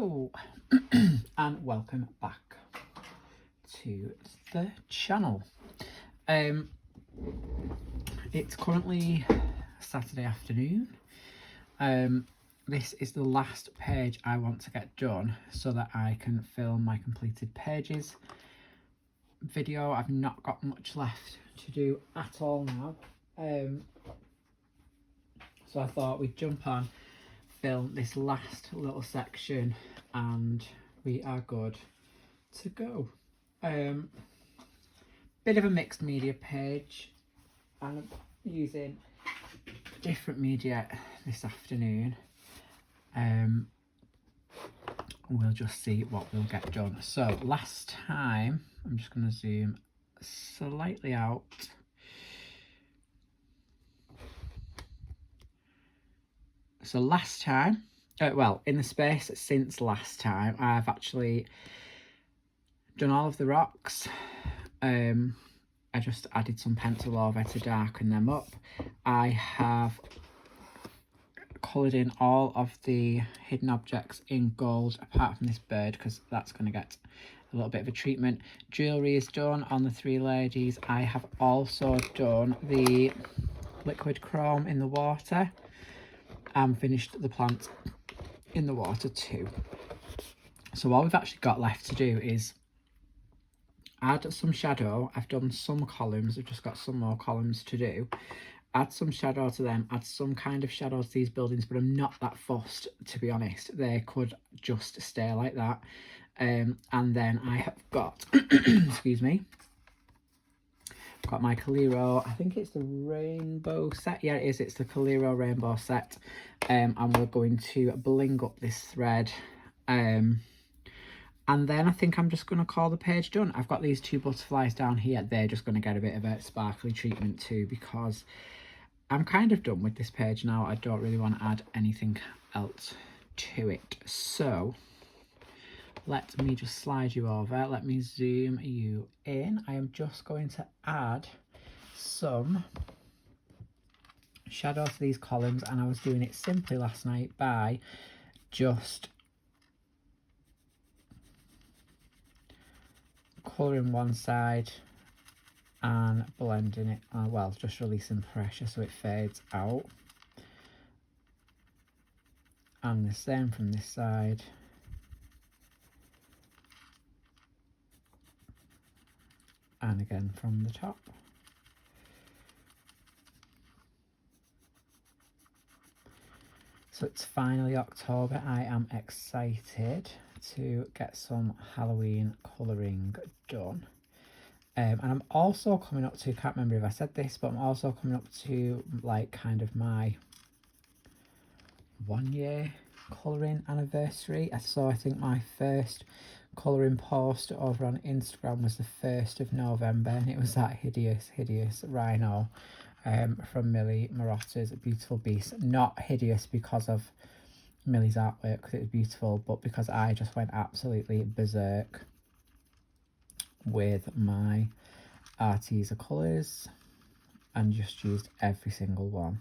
Hello and welcome back to the channel. It's currently Saturday afternoon. This is the last page I want to get done so that I can film my completed pages video. I've not got much left to do at all now, so I thought we'd jump on, film this last little section, and we are good to go. Bit of a mixed media page, and I'm using different media this afternoon. We'll just see what we'll get done. So last time, I'm just going to zoom slightly out. So last time, well, in the space since last time, I've actually done all of the rocks. I just added some pencil over to darken them up. I have coloured in all of the hidden objects in gold, apart from this bird, because that's going to get a little bit of a treatment. Jewellery is done on the three ladies. I have also done the liquid chrome in the water and finished the plant in the water too. So all we've actually got left to do is add some shadow. I've done some columns, I've just got some more columns to do. Add some shadow to them, add some kind of shadow to these buildings, but I'm not that fussed, to be honest. They could just stay like that. And then I have got, excuse me, got my Calero, I think it's the rainbow set. Yeah, it is, it's the Calero rainbow set. And we're going to bling up this thread. And then I think I'm just going to call the page done. I've got these two butterflies down here. They're just going to get a bit of a sparkly treatment too, because I'm kind of done with this page now. I don't really want to add anything else to it. So let me just slide you over. Let me zoom you in. I am just going to add some shadow to these columns, and I was doing it simply last night by just colouring one side and blending it, well, just releasing pressure so it fades out, and the same from this side. And again from the top. So it's finally October. I am excited to get some Halloween colouring done. And I'm also coming up to, can't remember if I said this, but I'm also coming up to like kind of my 1 year colouring anniversary. So I think my first colouring post over on Instagram was the 1st of November, and it was that hideous rhino from Millie Marotter's Beautiful Beast. Not hideous because of Millie's artwork, because it was beautiful, but because I just went absolutely berserk with my Arteza colours and just used every single one.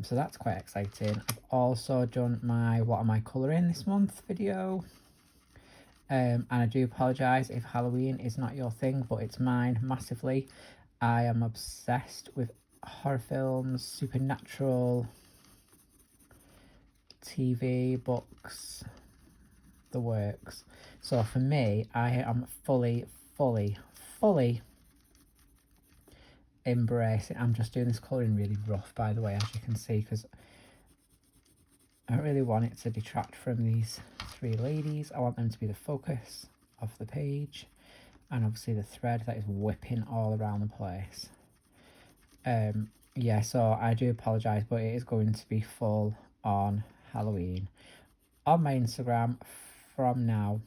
So that's quite exciting. I've also done my what am I colouring this month video, and I do apologise if Halloween is not your thing, but it's mine massively. I am obsessed with horror films, supernatural, TV, books, the works. So for me, I am fully embracing. I'm just doing this colouring really rough, by the way, as you can see, because I don't really want it to detract from these three ladies. I want them to be the focus of the page, and obviously the thread that is whipping all around the place. Yeah, so I do apologise, but it is going to be full on Halloween on my Instagram from now.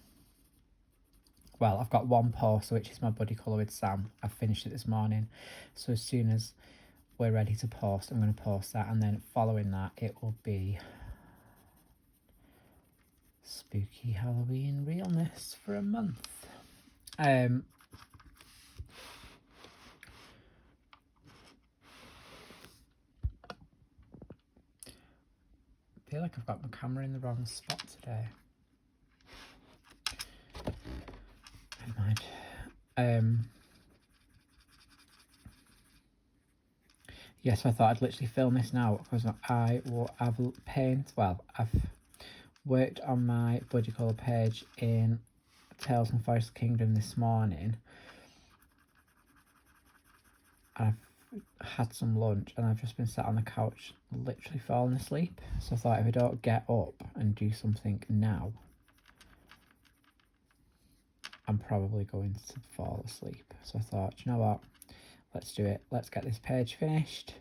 Well, I've got one post, which is my buddy colour with Sam. I've finished it this morning, so as soon as we're ready to post, I'm going to post that, and then following that it will be spooky Halloween realness for a month. feel like I've got my camera in the wrong spot today. Never mind. Yes, I thought I'd literally film this now because I've worked on my buddy colour page in Tales from Forest Kingdom this morning. I've had some lunch and I've just been sat on the couch literally falling asleep. So I thought if I don't get up and do something now, I'm probably going to fall asleep. So I thought, you know what, let's do it. Let's get this page finished.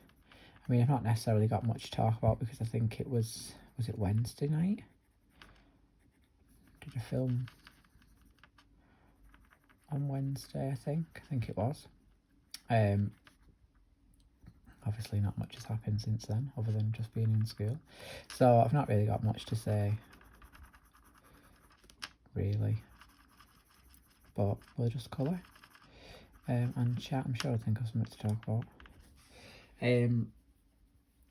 I mean, I've not necessarily got much to talk about because I think it was it Wednesday night? Did I film on Wednesday, I think it was. Obviously not much has happened since then, other than just being in school. So I've not really got much to say, really. But we'll just colour and chat. I'm sure I'll think of something to talk about.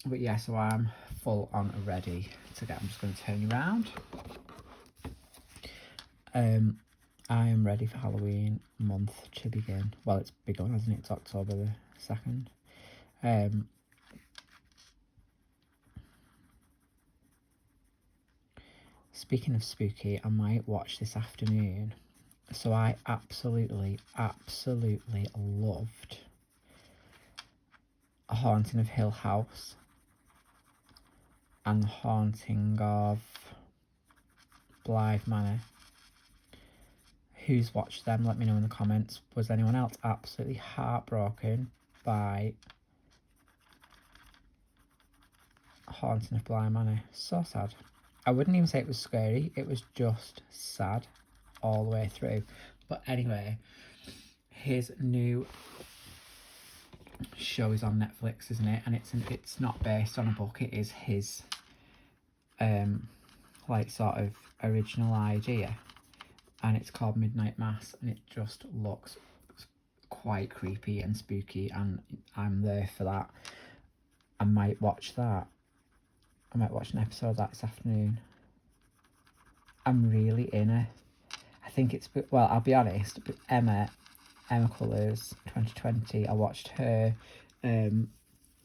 But yeah, so I'm full on ready to get. I'm just going to turn you around. I am ready for Halloween month to begin. Well, it's begun, hasn't it? It's October the 2nd. Speaking of spooky, I might watch this afternoon. So I absolutely loved A Haunting of Hill House and The Haunting of Blythe Manor. Who's watched them? Let me know in the comments. Was anyone else absolutely heartbroken by Haunting of Bly Manor? So sad. I wouldn't even say it was scary, it was just sad all the way through. But anyway, his new show is on Netflix, isn't it? And it's not based on a book, it is his like sort of original idea, and it's called Midnight Mass, and it just looks quite creepy and spooky, and I'm there for that. I might watch that. I might watch an episode of that this afternoon. I'm really in it. I think it's, well, I'll be honest, but Emma Colours 2020, I watched her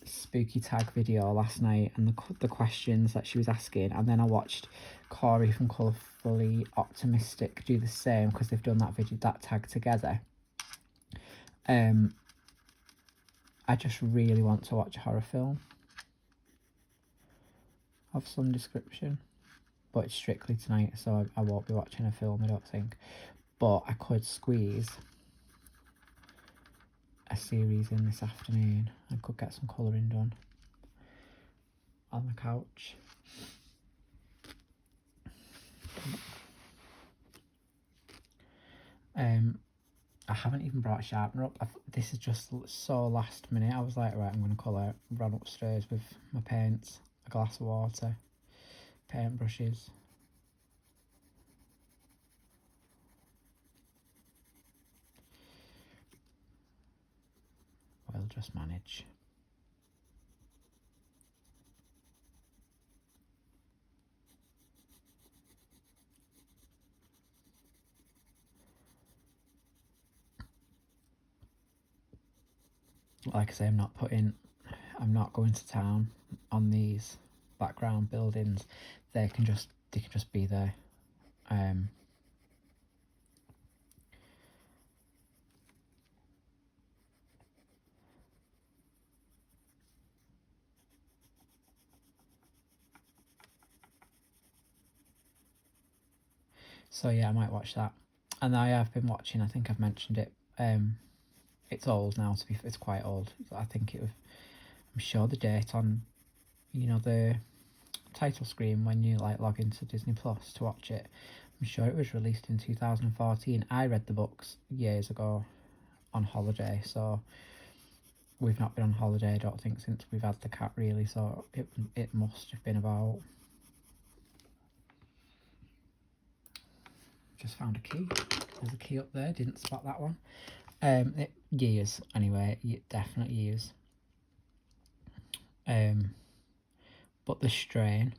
spooky tag video last night and the questions that she was asking, and then I watched Corey from Colourfully Optimistic do the same because they've done that tag together. I just really want to watch a horror film of some description, but it's strictly tonight, so I won't be watching a film, I don't think. But I could squeeze a series in this afternoon and could get some colouring done on the couch. I haven't even brought a sharpener up. This is just so last minute. I was like, right, I'm going to colour. Run upstairs with my paints, a glass of water, paint brushes. We'll just manage. Like I say, I'm not going to town on these background buildings. They can just be there. So yeah, I might watch that. And I have been watching, I think I've mentioned it, it's old now, it's quite old. I think I'm sure the date on, you know, the title screen when you like log into Disney Plus to watch it, I'm sure it was released in 2014. I read the books years ago on holiday, so we've not been on holiday, I don't think, since we've had the cat really, so it must have been about, just found a key. There's a key up there, didn't spot that one. Years anyway, definitely years. But the strain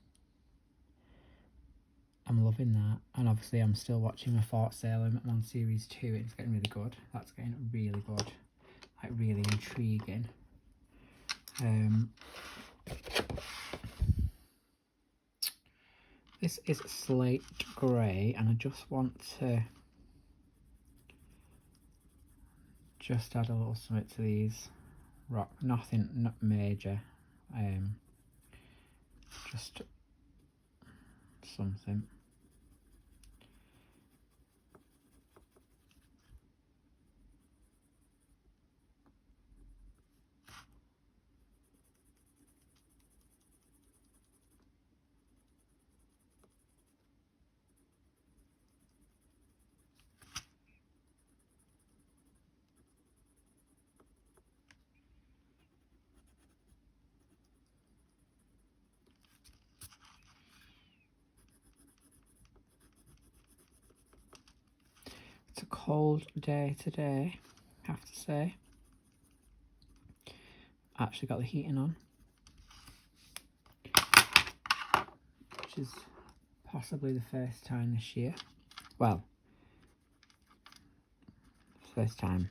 I'm loving that. And obviously I'm still watching a Fort Salem on series 2. It's getting really good. That's getting really good. Like really intriguing. This is slate grey, and I just want to just add a little something to these rock. Nothing, not major. Just something. It's a cold day today, I have to say. I actually got the heating on, which is possibly the first time this year. Well, first time.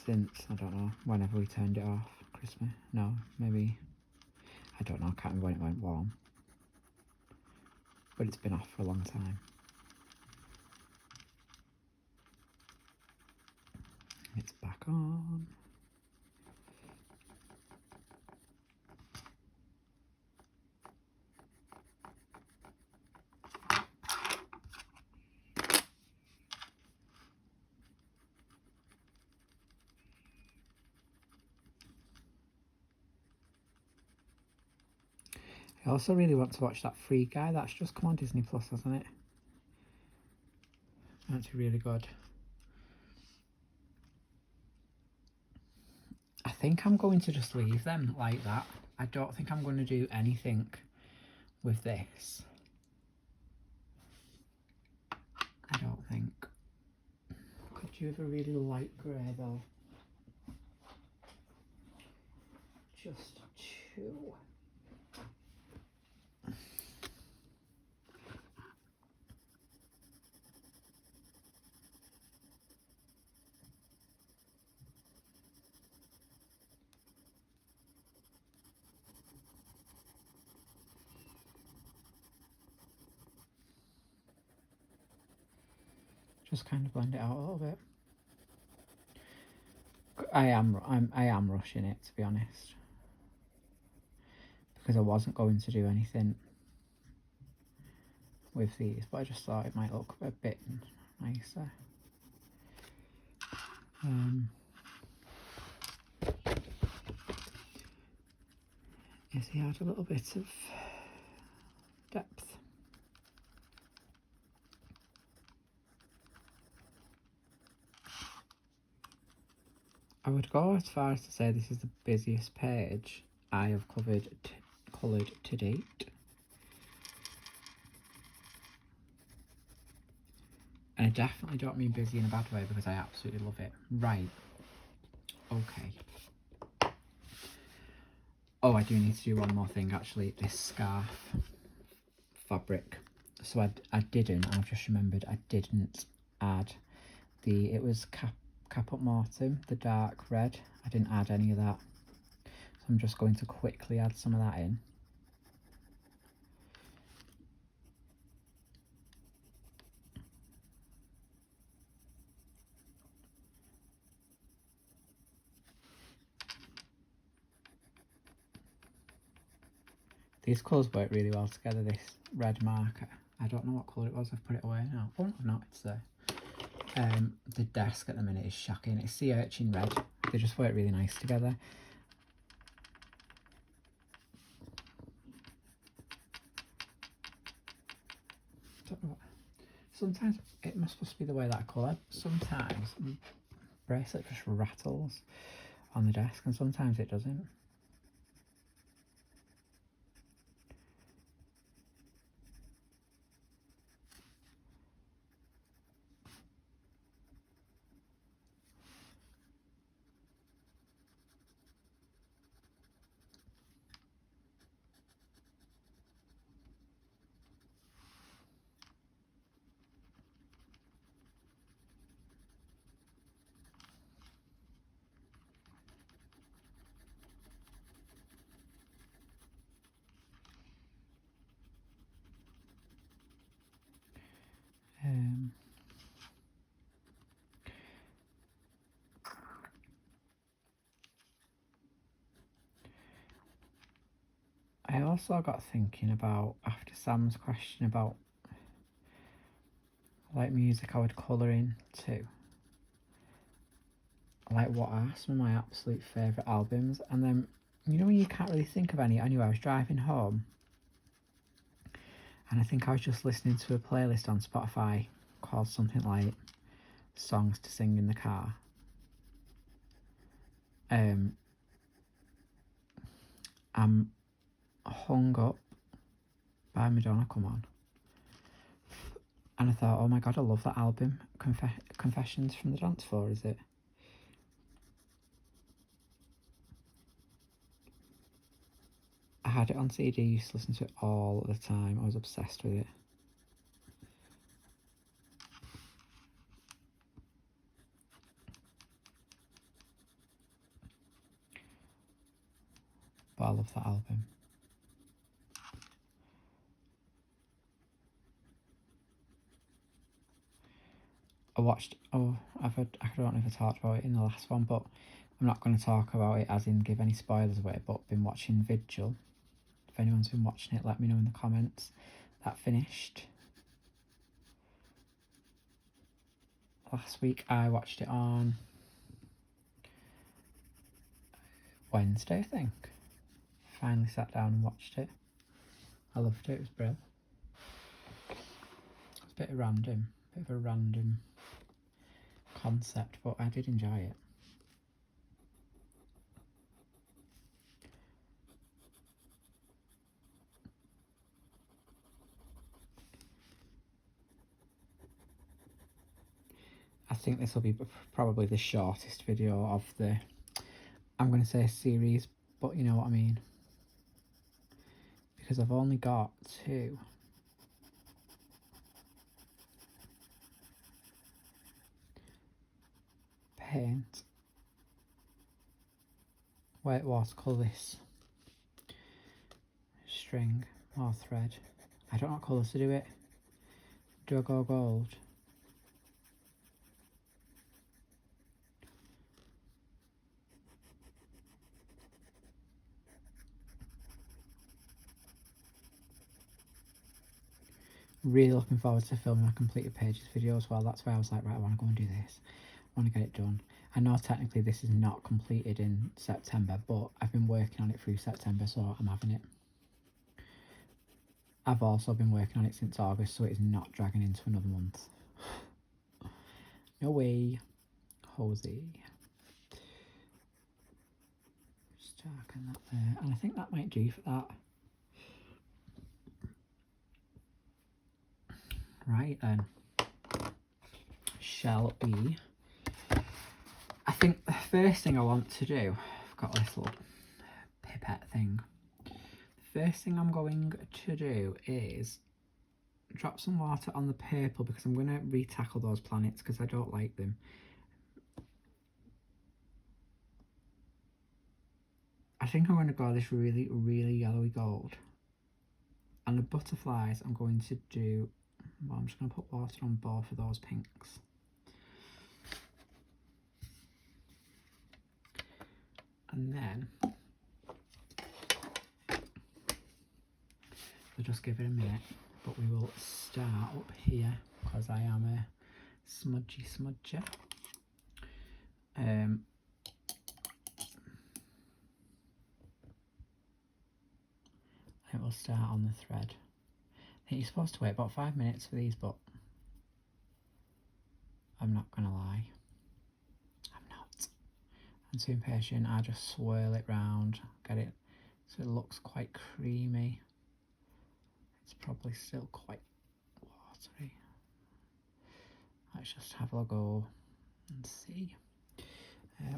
Since, I don't know, whenever we turned it off. Christmas? No, maybe, I don't know, I can't remember when it went warm. But it's been off for a long time. It's back on. I also really want to watch that Free Guy. That's just come on Disney Plus, hasn't it? That's really good. I think I'm going to just leave them like that. I don't think I'm going to do anything with this. I don't think. Could you have a really light grey though? Just 2. Just kind of blend it out a little bit. I am rushing it, to be honest, because I wasn't going to do anything with these, but I just thought it might look a bit nicer. Yes, he had a little bit of depth. I would go as far as to say this is the busiest page I have coloured to date. And I definitely don't mean busy in a bad way, because I absolutely love it. Right. Okay. Oh, I do need to do one more thing actually. This scarf fabric. So I didn't, I've just remembered I didn't add it was Caput Mortuum, the dark red. I didn't add any of that. So I'm just going to quickly add some of that in. These colours work really well together, this red marker. I don't know what colour it was, I've put it away now. Oh, no, it's there. The desk at the minute is shocking. It's sea urchin red. They just work really nice together. Sometimes it must be the way that I colour. Sometimes the bracelet just rattles on the desk, and sometimes it doesn't. also got thinking about, after Sam's question about like music I would colour in to, like what are some of my absolute favourite albums, and then you know when you can't really think of any. Anyway, I was driving home and I think I was just listening to a playlist on Spotify called something like Songs to Sing in the Car. I'm Hung Up by Madonna come on, and I thought, oh my god, I love that album. Confessions from the Dance Floor, is it? I had it on CD, used to listen to it all the time. I was obsessed with it. But I love that album. I watched, I don't know if I talked about it in the last one, but I'm not going to talk about it as in give any spoilers away, but been watching Vigil. If anyone's been watching it, let me know in the comments. That finished last week. I watched it on Wednesday, I think. Finally sat down and watched it. I loved it, it was brilliant. It's a bit of a random concept, but I did enjoy it. I think this will be probably the shortest video of the, I'm going to say series, but you know what I mean. Because I've only got 2. Paint. Wait, what? Colour this. String or thread. I don't know what colours to do it. Do I go gold? Really looking forward to filming my completed pages video as well. That's why I was like, right, I want to go and do this. I want to get it done. I know technically this is not completed in September, but I've been working on it through September, so I'm having it. I've also been working on it since August, so it is not dragging into another month. No way. Hosey. Just darken that there. And I think that might do for that. Right then. Shall we? I think the first thing I want to do, I've got this little pipette thing. The first thing I'm going to do is drop some water on the purple, because I'm going to retackle those planets because I don't like them. I think I'm going to go this really, really yellowy gold. And the butterflies I'm going to do, well, I'm just going to put water on both of those pinks. And then we'll just give it a minute, but we will start up here because I am a smudgy smudger. It will start on the thread. I think you're supposed to wait about 5 minutes for these, but I'm not gonna lie, I'm not. I'm too impatient. I just swirl it round, get it so it looks quite creamy. It's probably still quite watery. Let's just have a go and see.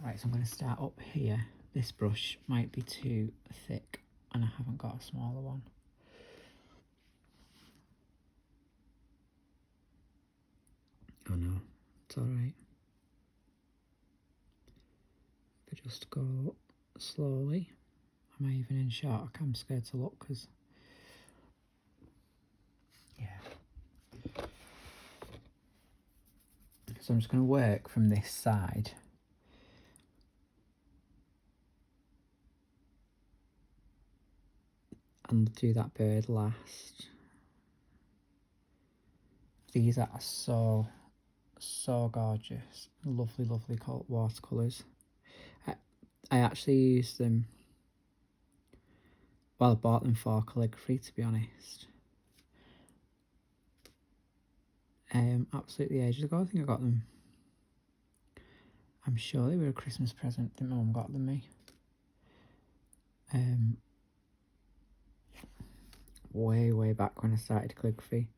Right, so I'm going to start up here. This brush might be too thick and I haven't got a smaller one. Oh no, it's alright. But just go slowly. Am I even in shot? I'm scared to look because, yeah. So I'm just going to work from this side. and do that bird last. These are so gorgeous. Lovely watercolours. I actually used them, well, I bought them for calligraphy, to be honest. Absolutely ages ago. I think I got them. I'm sure they were a Christmas present that my mum got them me. Way back when I started calligraphy.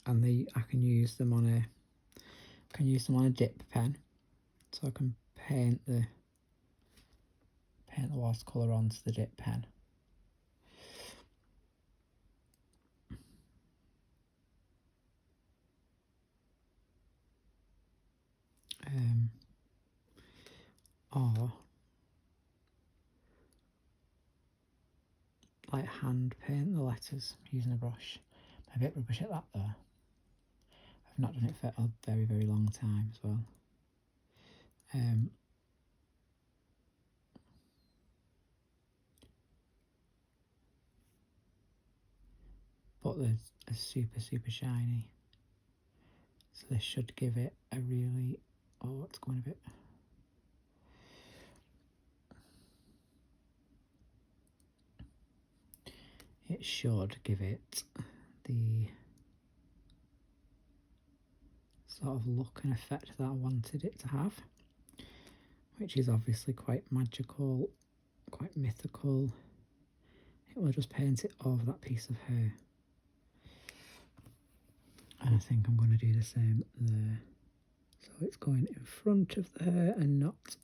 And I can use them on a dip pen, so I can paint the watercolour onto the dip pen. Or like hand paint the letters using a brush. I'm a bit rubbish at that though. I've not done it for a very long time as well. But they're super shiny, so this should give it a really, oh, it's going a bit, it should give it the sort of look and effect that I wanted it to have, which is obviously quite magical, quite mythical. It will just paint it over that piece of hair. And I think I'm going to do the same there. So it's going in front of the hair and not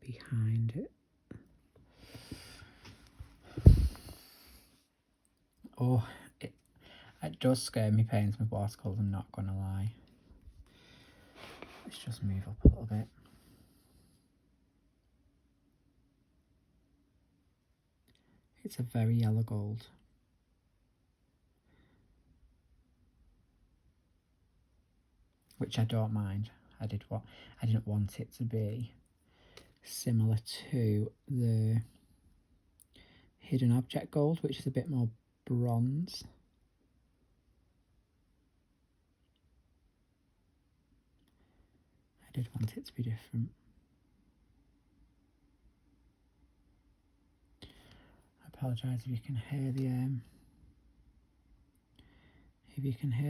behind it. Oh, it does scare me painting with watercolours, I'm not going to lie. Let's just move up a little bit. It's a very yellow gold. Which I don't mind. I didn't want it to be similar to the hidden object gold, which is a bit more bronze. I did want it to be different. I apologise if you can hear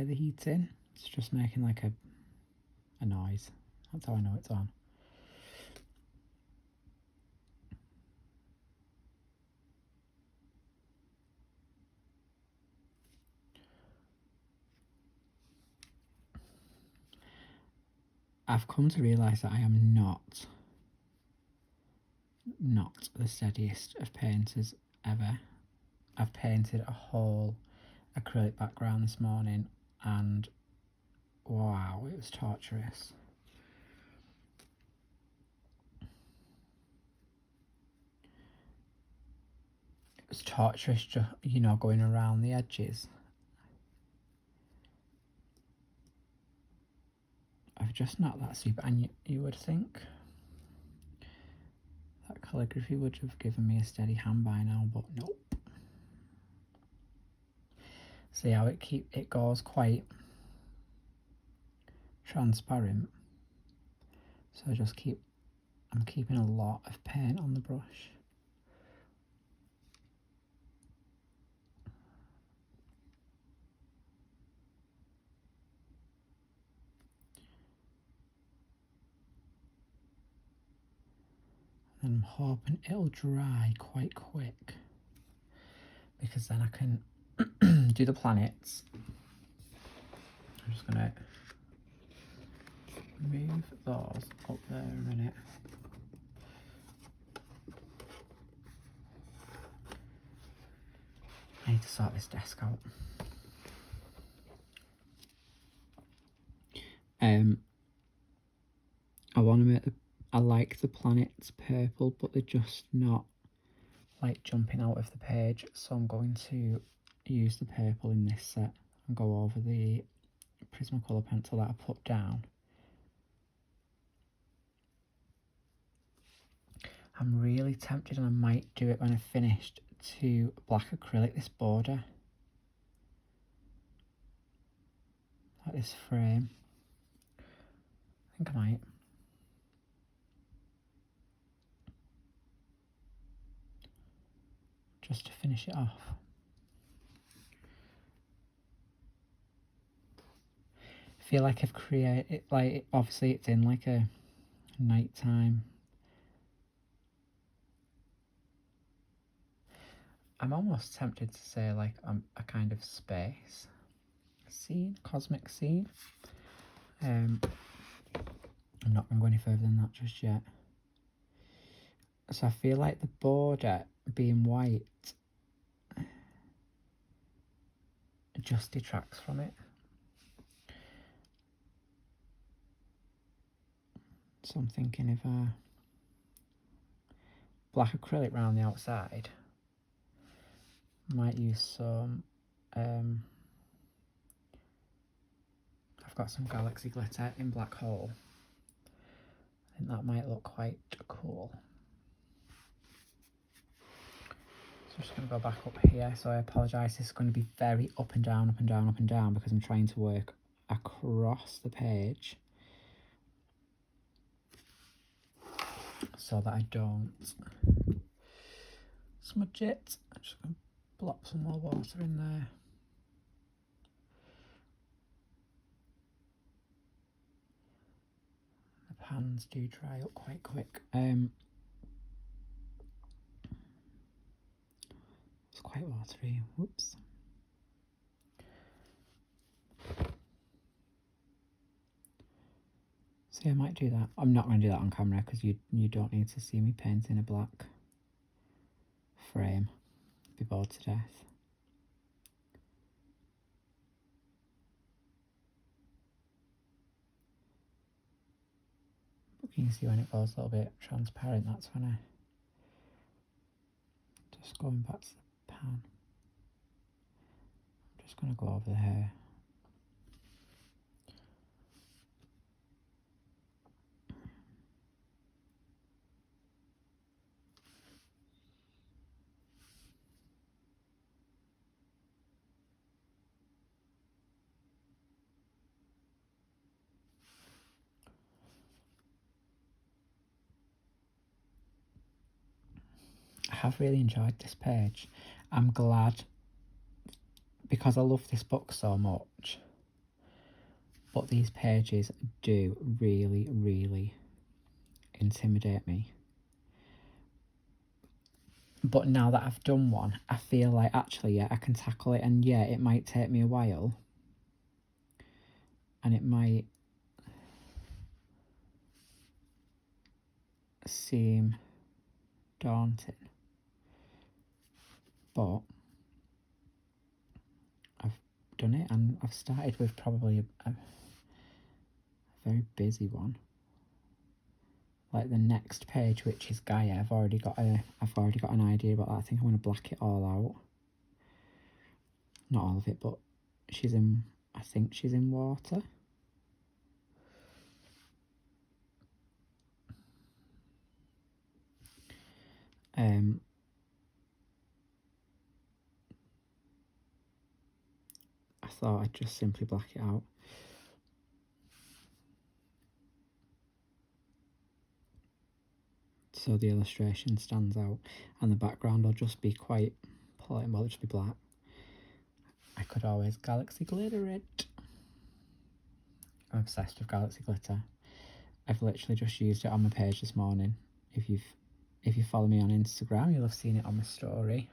the heating. It's just making like a noise. That's how I know it's on. I've come to realise that I am not the steadiest of painters ever. I've painted a whole acrylic background this morning and wow, it was torturous. It was torturous, just, you know, going around the edges. I've just not that super, and you would think that calligraphy would have given me a steady hand by now, but nope. See how it goes quite transparent. So I'm keeping a lot of paint on the brush. And I'm hoping it'll dry quite quick, because then I can do the planets. I'm just gonna move those up there a minute. I need to sort this desk out. I like the planets purple, but they're just not like jumping out of the page, so I'm going to use the purple in this set and go over the Prismacolor pencil that I put down. I'm really tempted, and I might do it when I've finished, to black acrylic this border. Like this frame. I think I might. Just to finish it off. I feel like I've created, like, obviously it's in like a nighttime. I'm almost tempted to say like a kind of space scene, cosmic scene. I'm not going to go any further than that just yet. So I feel like the border being white just detracts from it. So I'm thinking if I black acrylic around the outside, might use some, I've got some galaxy glitter in black hole. I think that might look quite cool. So I'm just going to go back up here. So I apologise, this is going to be very up and down, up and down, up and down, because I'm trying to work across the page so that I don't smudge it. I'm just going to plop some more water in there. The pans do dry up quite quick. It's quite watery. Whoops. So yeah, I might do that. I'm not going to do that on camera because you don't need to see me painting a black frame. I'd be bored to death. But you can see when it goes a little bit transparent, that's when I just going back to the pan. I'm just going to go over the hair. I have really enjoyed this page. I'm glad, because I love this book so much, but these pages do really, really intimidate me. But now that I've done one, I feel like actually, yeah, I can tackle it, and yeah, it might take me a while, and it might seem daunting, but I've done it, and I've started with probably a very busy one. Like the next page, which is Gaia, I've already got an idea about that. I think I'm going to black it all out. Not all of it, but I think she's in water. I thought I'd just simply black it out. So the illustration stands out, and the background will just be quite plain, well, it'll just be black. I could always galaxy glitter it. I'm obsessed with galaxy glitter. I've literally just used it on my page this morning. If you follow me on Instagram, you'll have seen it on my story.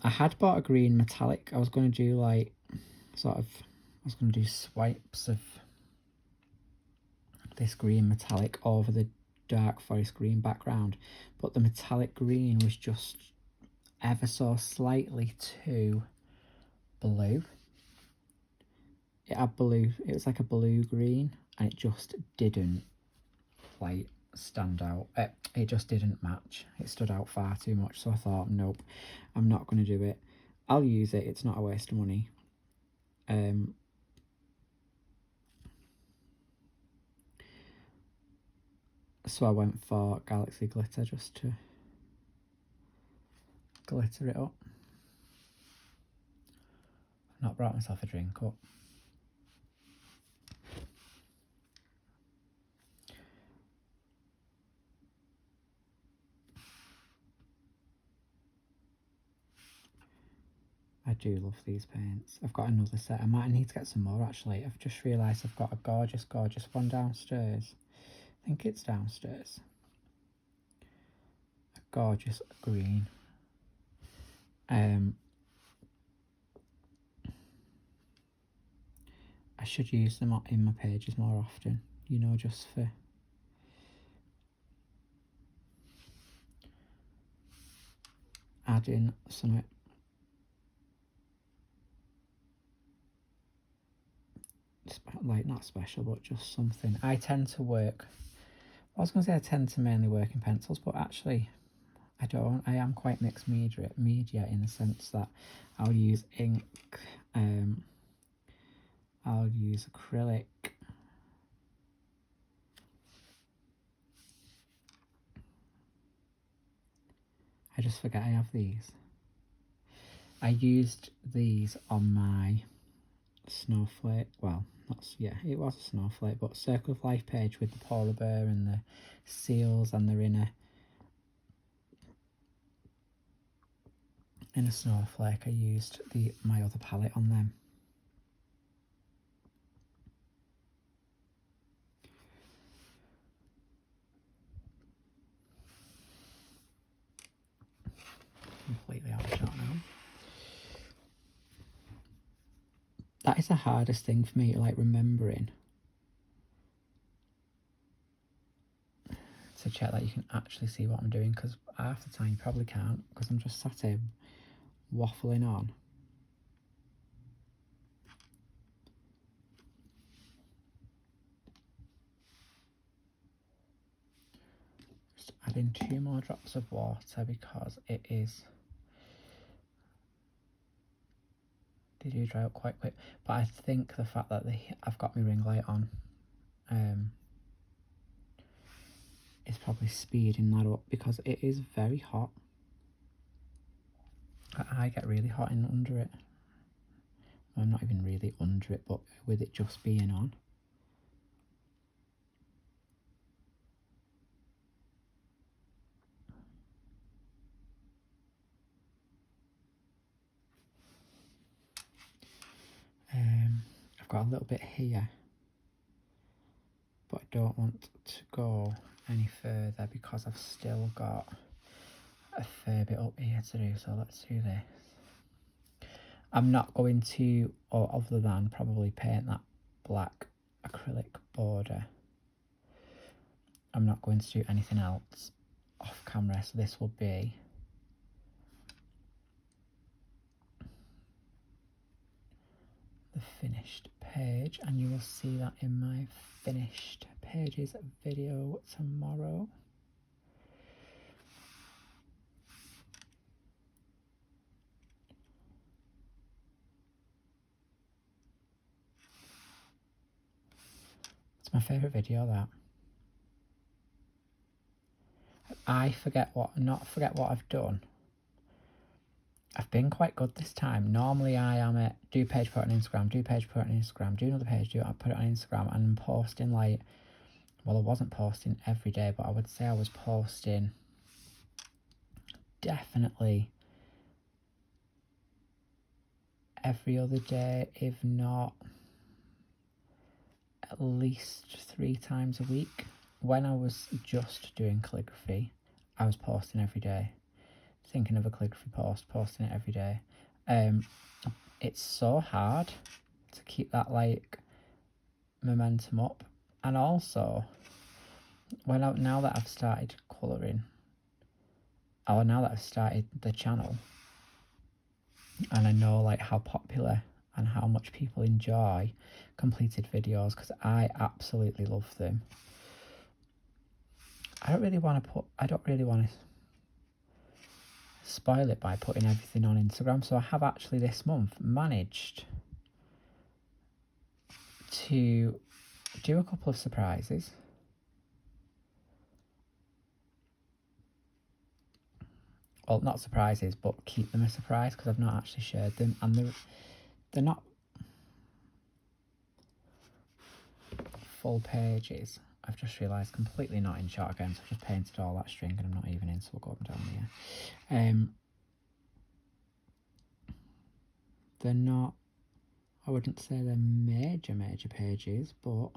I had bought a green metallic. I was going to do like I was going to do swipes of this green metallic over the dark forest green background, but the metallic green was just ever so slightly too blue. It was like a blue green, and it just didn't like stand out. It just didn't match. It stood out far too much, so I thought, nope, I'm not going to do it. I'll use it, it's not a waste of money. So I went for Galaxy Glitter just to glitter it up. I've not brought myself a drink up. I do love these paints. I've got another set. I might need to get some more actually. I've just realised I've got a gorgeous, gorgeous one downstairs. I think it's downstairs. A gorgeous green. I should use them in my pages more often, you know, just for adding some like not special but just something. I tend to work, I was going to say I tend to mainly work in pencils, but actually I don't. I am quite mixed media in the sense that I'll use ink, I'll use acrylic, I just forget I have these. I used these on my snowflake, well, yeah, it was a snowflake, but Circle of Life page with the polar bear and the seals, and they're in a snowflake. I used my other palette on them. Completely out of shot now. That is the hardest thing for me, like remembering to check that you can actually see what I'm doing, because half the time you probably can't, because I'm just sat here waffling on. Just adding 2 more drops of water because it is, they do dry up quite quick, but I think the fact that I've got my ring light on is probably speeding that up, because it is very hot. I get really hot in under it. Well, I'm not even really under it, but with it just being on. I've got a little bit here, but I don't want to go any further because I've still got a fair bit up here to do, so let's do this. I'm not going to, or other than probably paint that black acrylic border, I'm not going to do anything else off camera, so this will be the finished page, and you will see that in my finished pages video tomorrow. It's my favourite video, that. I not forget what I've done. I've been quite good this time. Normally I am at do page, put it on Instagram, do page, put it on Instagram, do another page, put it on Instagram, and I'm posting like, well, I wasn't posting every day, but I would say I was posting definitely every other day, if not at least 3 times a week. When I was just doing calligraphy, I was posting every day. Thinking of a calligraphy post, posting it every day. It's so hard to keep that like momentum up, and also now that I've started colouring, or now that I've started the channel, and I know like how popular and how much people enjoy completed videos, because I absolutely love them. I don't really want to spoil it by putting everything on Instagram, so I have actually this month managed to do a couple of surprises. well, not surprises, but keep them a surprise because I've not actually shared them, and they're not full pages. I've just realised completely not in shot again, so I've just painted all that string and I'm not even in, so we'll go up and down here. They're not, I wouldn't say they're major pages, but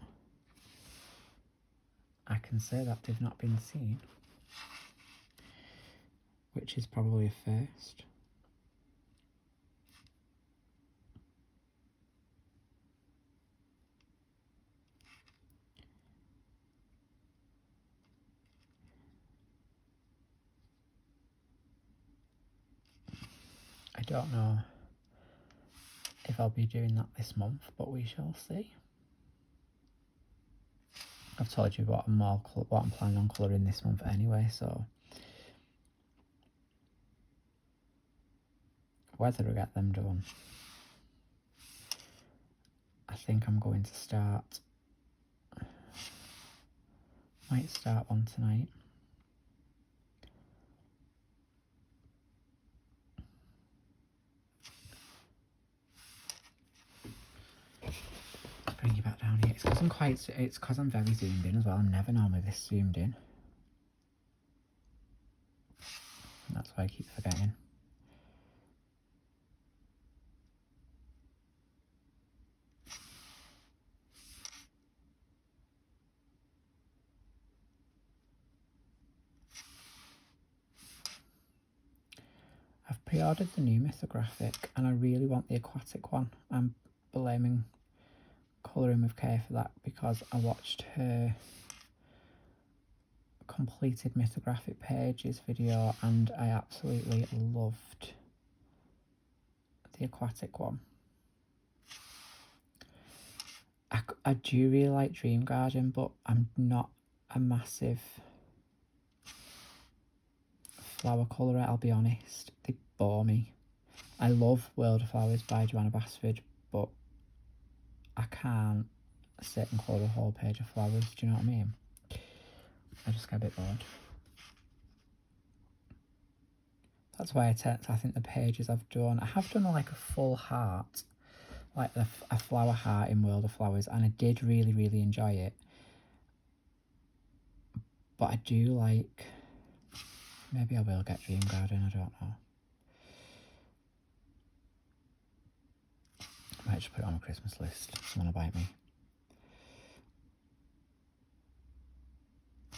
I can say that they've not been seen, which is probably a first. I don't know if I'll be doing that this month, but we shall see. I've told you what I'm planning on colouring this month anyway, so whether I get them done, I think I'm going to start. Might start one tonight. Let's bring you back down here. It's because I'm very zoomed in as well. I'm never normally this zoomed in. And that's why I keep forgetting. I've pre-ordered the new Mythographic and I really want the aquatic one. I'm blaming Colouring with Kay for that because I watched her completed Mythographic pages video and I absolutely loved the aquatic one. I do really like Dream Garden, but I'm not a massive flower colourer, I'll be honest. They bore me. I love World of Flowers by Joanna Basford, but I can't sit and colour a whole page of flowers, do you know what I mean? I just get a bit bored. That's why I think the pages I've done, I have done like a full heart, like a flower heart in World of Flowers, and I did really enjoy it. But I do like, maybe I will get Dream Garden, I don't know. I might just put it on my Christmas list, someone will bite me. I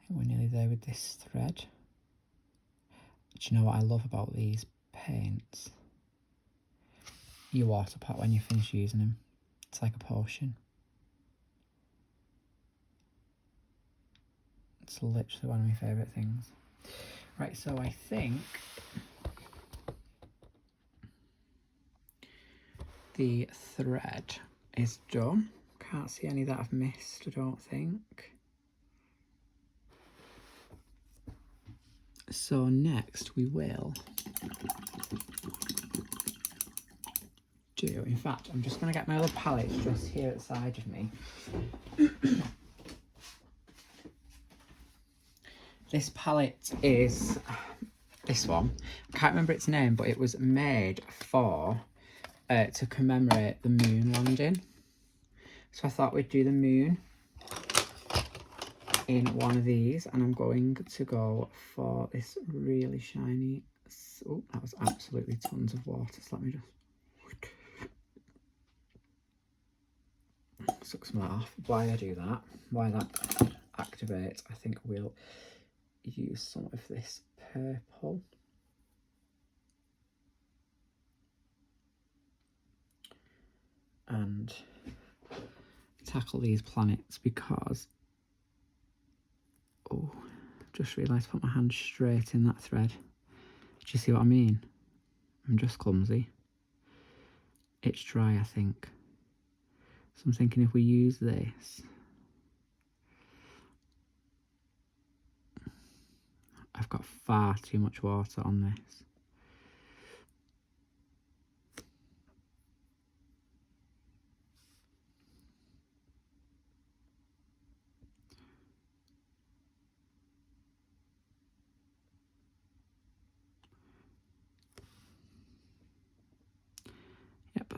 think we're nearly there with this thread. Do you know what I love about these paints? Your water pot when you finish using them. It's like a potion. It's literally one of my favourite things. Right, so I think the thread is done. Can't see any that I've missed, I don't think. So next we will do, in fact, I'm just going to get my other palette just here at the side of me. This palette is this one. I can't remember its name, but it was made for to commemorate the moon landing. So I thought we'd do the moon in one of these, and I'm going to go for this really shiny. Oh, that was absolutely tons of water. So let me just suck some of that off. Why I do that, why that activates, I think we'll use some of this purple. And tackle these planets because, oh, just realised I put my hand straight in that thread. Do you see what I mean? I'm just clumsy. It's dry, I think. So I'm thinking if we use this, I've got far too much water on this.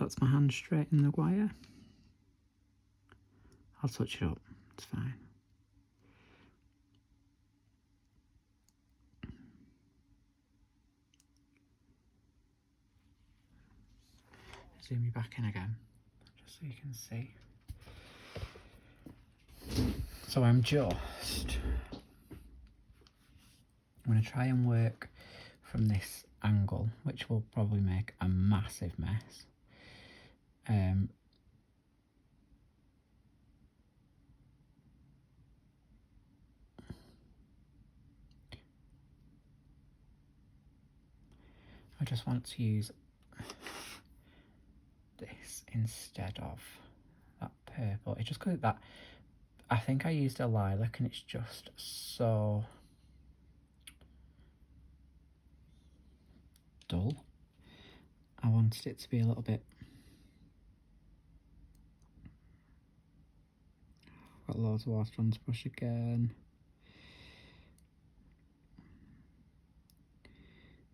puts my hand straight in the wire. I'll touch it up, it's fine. Zoom you back in again, just so you can see. So I'm going to try and work from this angle, which will probably make a massive mess. I just want to use this instead of that purple. It's just because that, I think I used a lilac and it's just so dull. I wanted it to be a little bit, got loads of water on this brush again.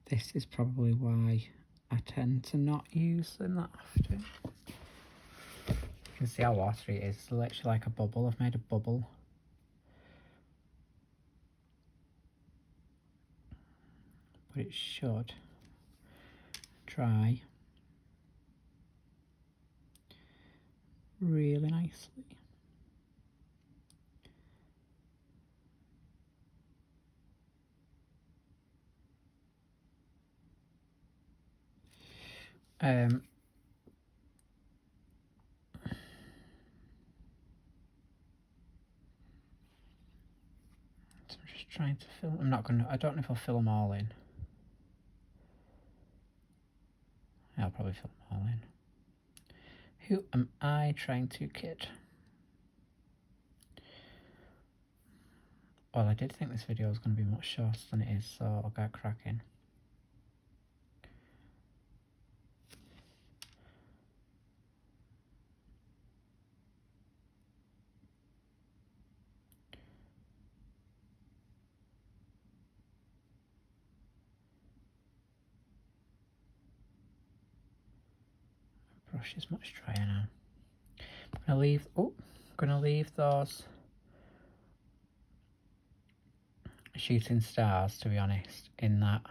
This is probably why I tend to not use them that often. You can see how watery it is. It's literally like a bubble. I've made a bubble. But it should dry really nicely. So I'm just trying to fill. I don't know if I'll fill them all in. I'll probably fill them all in. Who am I trying to kid? Well, I did think this video was going to be much shorter than it is, so I'll get cracking. Brush is much drier now. I'm gonna leave those shooting stars, to be honest, in that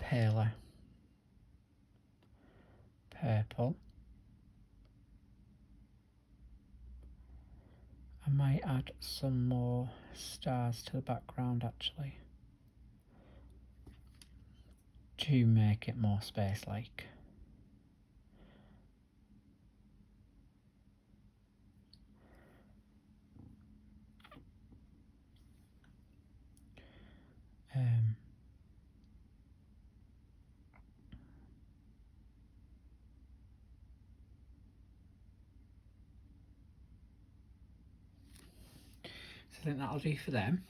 paler purple. I might add some more stars to the background actually, to make it more space-like. So I think that'll do for them.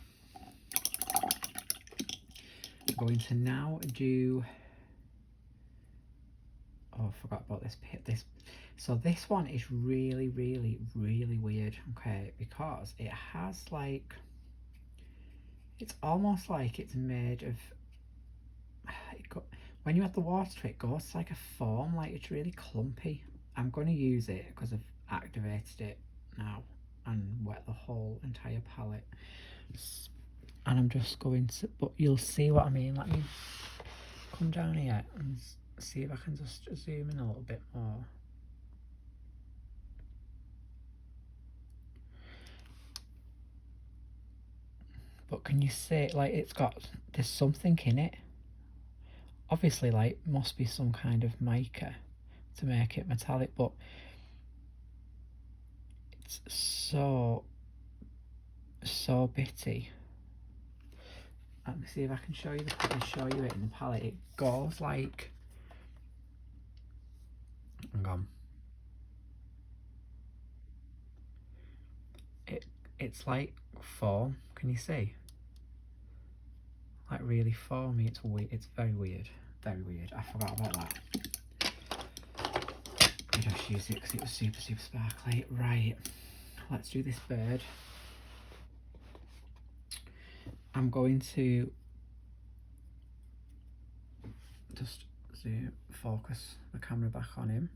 I'm going to now do, oh, I forgot about this bit. So this one is really weird, okay, because it has like, it's almost like it's made of, when you add the water to it, it goes like a foam, like it's really clumpy. I'm going to use it because I've activated it now and wet the whole entire palette. And I'm just going to, but you'll see what I mean. Let me come down here and see if I can just zoom in a little bit more. But can you see, like, there's something in it. Obviously, like, must be some kind of mica to make it metallic, but it's so bitty. Let me see if I can show you it in the palette. It goes like, hang on. It's like foam. Can you see? Like really foamy. It's weird. It's very weird. Very weird. I forgot about that. I just used it because it was super sparkly. Right. Let's do this bird. I'm going to just zoom, focus the camera back on him.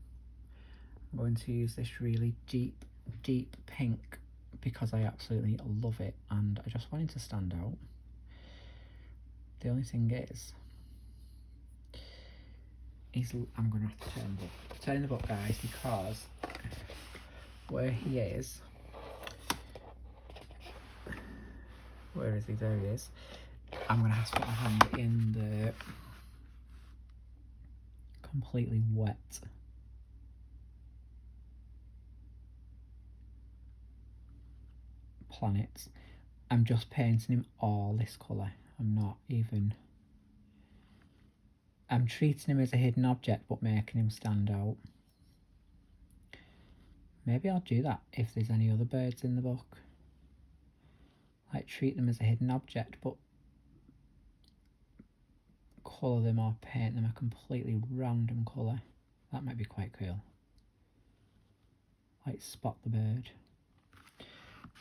I'm going to use this really deep pink because I absolutely love it and I just want it to stand out. The only thing is I'm going to have to turn the book, guys, because where he is, where is he? There he is. I'm going to have to put my hand in the completely wet planets. I'm just painting him all this colour. I'm treating him as a hidden object but making him stand out. Maybe I'll do that if there's any other birds in the book. Like treat them as a hidden object but colour them or paint them a completely random colour. That might be quite cool. Like spot the bird.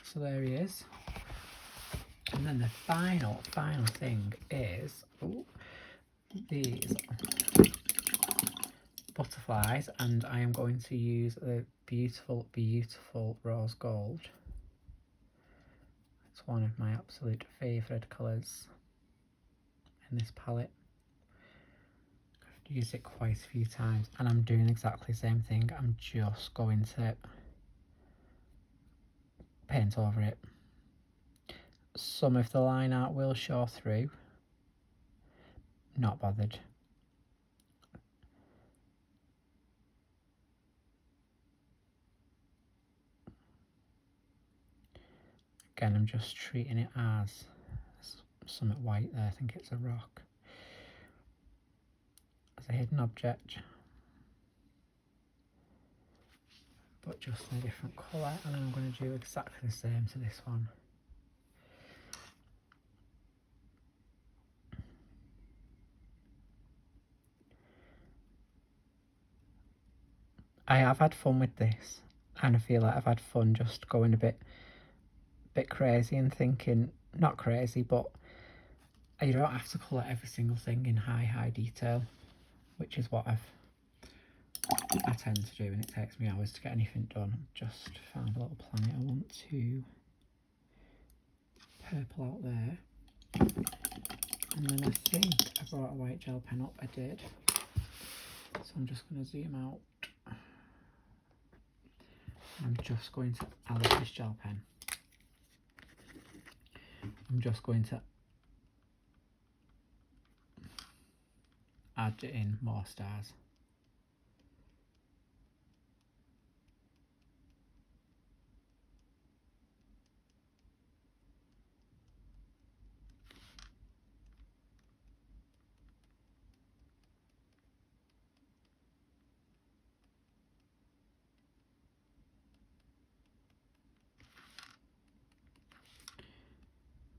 So there he is. And then the final thing is these butterflies, and I am going to use the beautiful rose gold. It's one of my absolute favourite colours in this palette. I've used it quite a few times and I'm doing exactly the same thing. I'm just going to paint over it. Some of the line art will show through. Not bothered. Again, I'm just treating it as something white there. I think it's a rock. As a hidden object. But just in a different colour. And I'm going to do exactly the same to this one. I have had fun with this, and I feel like I've had fun just going a bit crazy and thinking, not crazy, but you don't have to colour every single thing in high detail, which is what I tend to do, and it takes me hours to get anything done. Just found a little planet I want to purple out there, and then I think I brought a white gel pen up. I did, so I'm just going to zoom out. I'm just going to, I love this gel pen. I'm just going to add in more stars.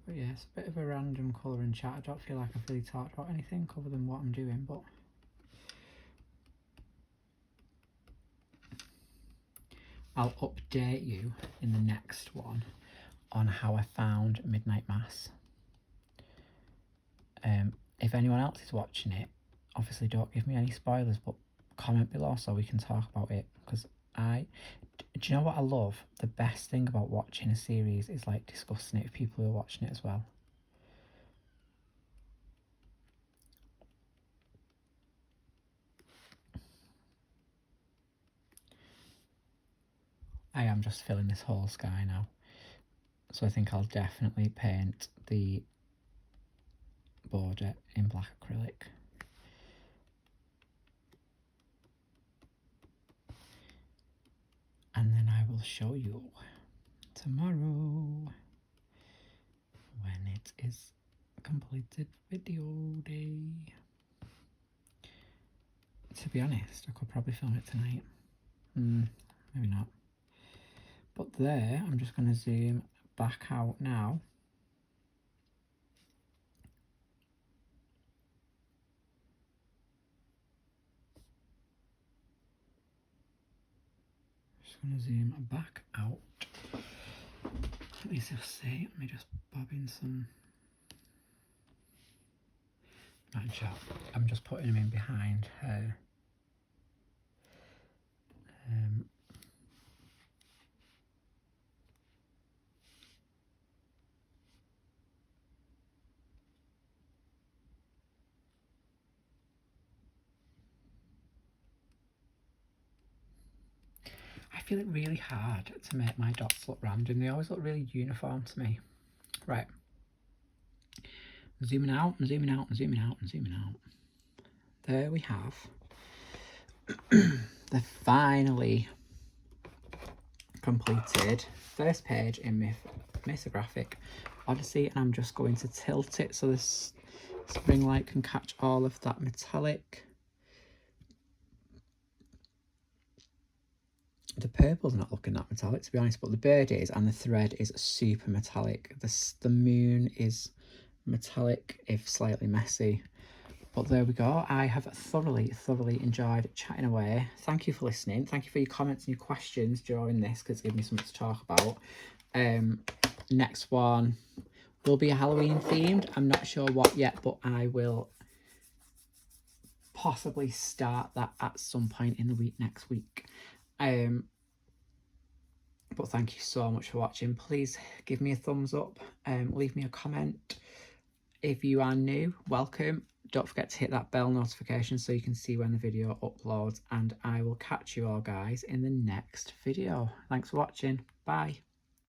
But yeah, it's a bit of a random colouring chat. I don't feel like I've really talked about anything other than what I'm doing, but I'll update you in the next one on how I found Midnight Mass. If anyone else is watching it, obviously don't give me any spoilers, but comment below so we can talk about it, because do you know what I love? The best thing about watching a series is like discussing it with people who are watching it as well. I am just filling this whole sky now. So I think I'll definitely paint the border in black acrylic. And then I will show you tomorrow when it is completed video day. To be honest, I could probably film it tonight. Maybe not. But there, I'm just going to zoom back out now. Just going to zoom back out. Let me just see, let me just bob in some Man shot. I'm just putting him in behind her. I feel it really hard to make my dots look random. They always look really uniform to me. Right. Zooming out, and zooming out, and zooming out, and zooming out. There we have the finally completed first page in Mythographic Odyssey, and I'm just going to tilt it so this spring light can catch all of that metallic. The purple's not looking that metallic, to be honest, but the bird is, and the thread is super metallic. The moon is metallic, if slightly messy. But there we go. I have thoroughly enjoyed chatting away. Thank you for listening. Thank you for your comments and your questions during this, because it's given me something to talk about. Next one will be a Halloween themed. I'm not sure what yet, but I will possibly start that at some point in the week next week. But thank you so much for watching. Please give me a thumbs up, leave me a comment. If you are new, welcome. Don't forget to hit that bell notification so you can see when the video uploads, and I will catch you all guys in the next video. Thanks for watching. Bye.